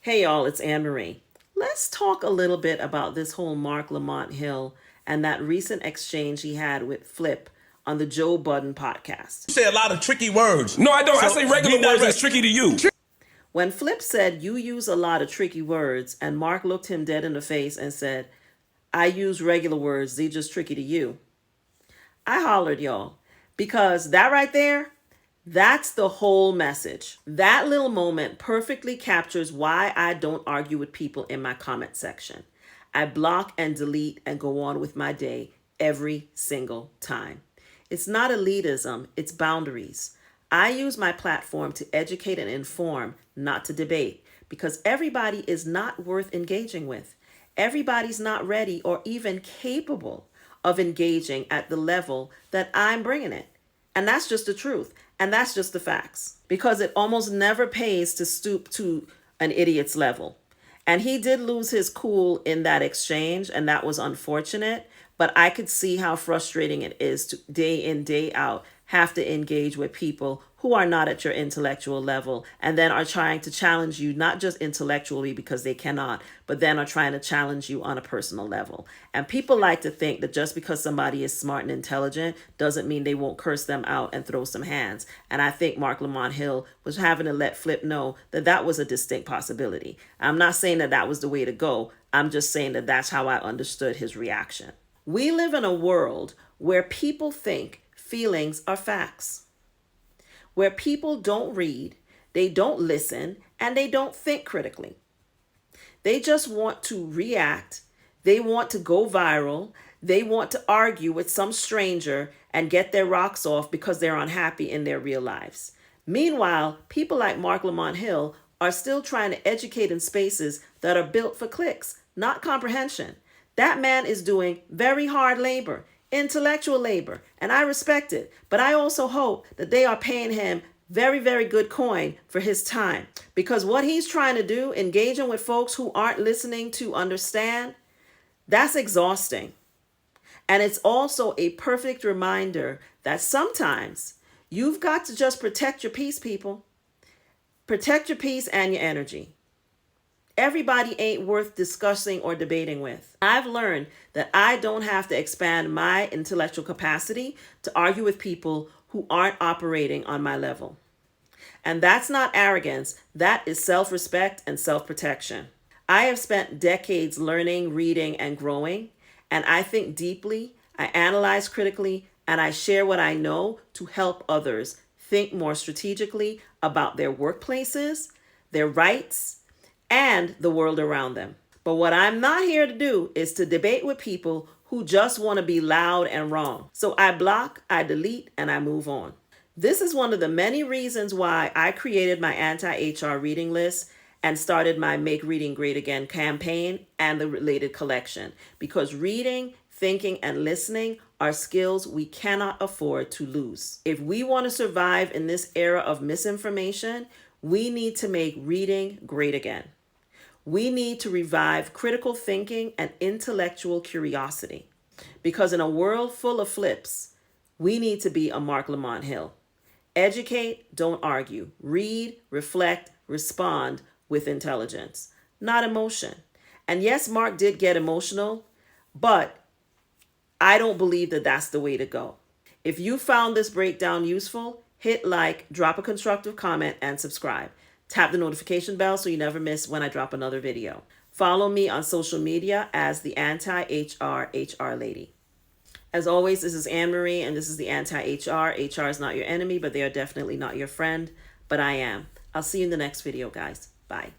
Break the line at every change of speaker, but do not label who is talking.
Hey y'all, it's Anne-Marie. Let's talk a little bit about this whole Marc Lamont Hill and that recent exchange he had with Flip on the Joe Budden podcast.
You say a lot of tricky words.
No, I don't.
So,
I say regular
be
words
direct.
that's tricky to you.
When Flip said, "You use a lot of tricky words," and Mark looked him dead in the face and said, "I use regular words, they're just tricky to you," I hollered, y'all, because that right there, that's the whole message. That little moment perfectly captures why I don't argue with people in my comment section. I block and delete and go on with my day every single time. It's not elitism, it's boundaries. I use my platform to educate and inform, not to debate, because everybody is not worth engaging with. Everybody's not ready or even capable of engaging at the level that I'm bringing it. And that's just the truth. And that's just the facts. Because it almost never pays to stoop to an idiot's level. And he did lose his cool in that exchange, and that was unfortunate. But I could see how frustrating it is to day in, day out, have to engage with people who are not at your intellectual level and then are trying to challenge you, not just intellectually because they cannot, but then are trying to challenge you on a personal level. And people like to think that just because somebody is smart and intelligent doesn't mean they won't curse them out and throw some hands. And I think Marc Lamont Hill was having to let Flip know that that was a distinct possibility. I'm not saying that that was the way to go. I'm just saying that that's how I understood his reaction. We live in a world where people think feelings are facts, where people don't read, they don't listen, and they don't think critically. They just want to react. They want to go viral. They want to argue with some stranger and get their rocks off because they're unhappy in their real lives. Meanwhile, people like Marc Lamont Hill are still trying to educate in spaces that are built for clicks, not comprehension. That man is doing very hard labor, intellectual labor, and I respect it. But I also hope that they are paying him very, very good coin for his time. Because what he's trying to do, engaging with folks who aren't listening to understand, that's exhausting. And it's also a perfect reminder that sometimes you've got to just protect your peace, people. Protect your peace and your energy. Everybody ain't worth discussing or debating with. I've learned that I don't have to expand my intellectual capacity to argue with people who aren't operating on my level. And that's not arrogance. That is self-respect and self-protection. I have spent decades learning, reading, and growing, and I think deeply, I analyze critically, and I share what I know to help others think more strategically about their workplaces, their rights, and the world around them. But what I'm not here to do is to debate with people who just want to be loud and wrong. So I block, I delete, and I move on. This is one of the many reasons why I created my AntiHR Reading List and started my Make Reading Great Again campaign and the related collection. Because reading, thinking, and listening are skills we cannot afford to lose. If we want to survive in this era of misinformation, we need to make reading great again. We need to revive critical thinking and intellectual curiosity. Because in a world full of flips, we need to be a Marc Lamont Hill. Educate, don't argue. Read, reflect, respond with intelligence, not emotion. And yes, Mark did get emotional, but I don't believe that that's the way to go. If you found this breakdown useful, hit like, drop a constructive comment, and subscribe. Tap the notification bell so you never miss when I drop another video. Follow me on social media as the Anti-HR HR Lady. As always, this is Anne-Marie, and this is the Anti-HR. HR is not your enemy, but they are definitely not your friend. But I am. I'll see you in the next video, guys. Bye.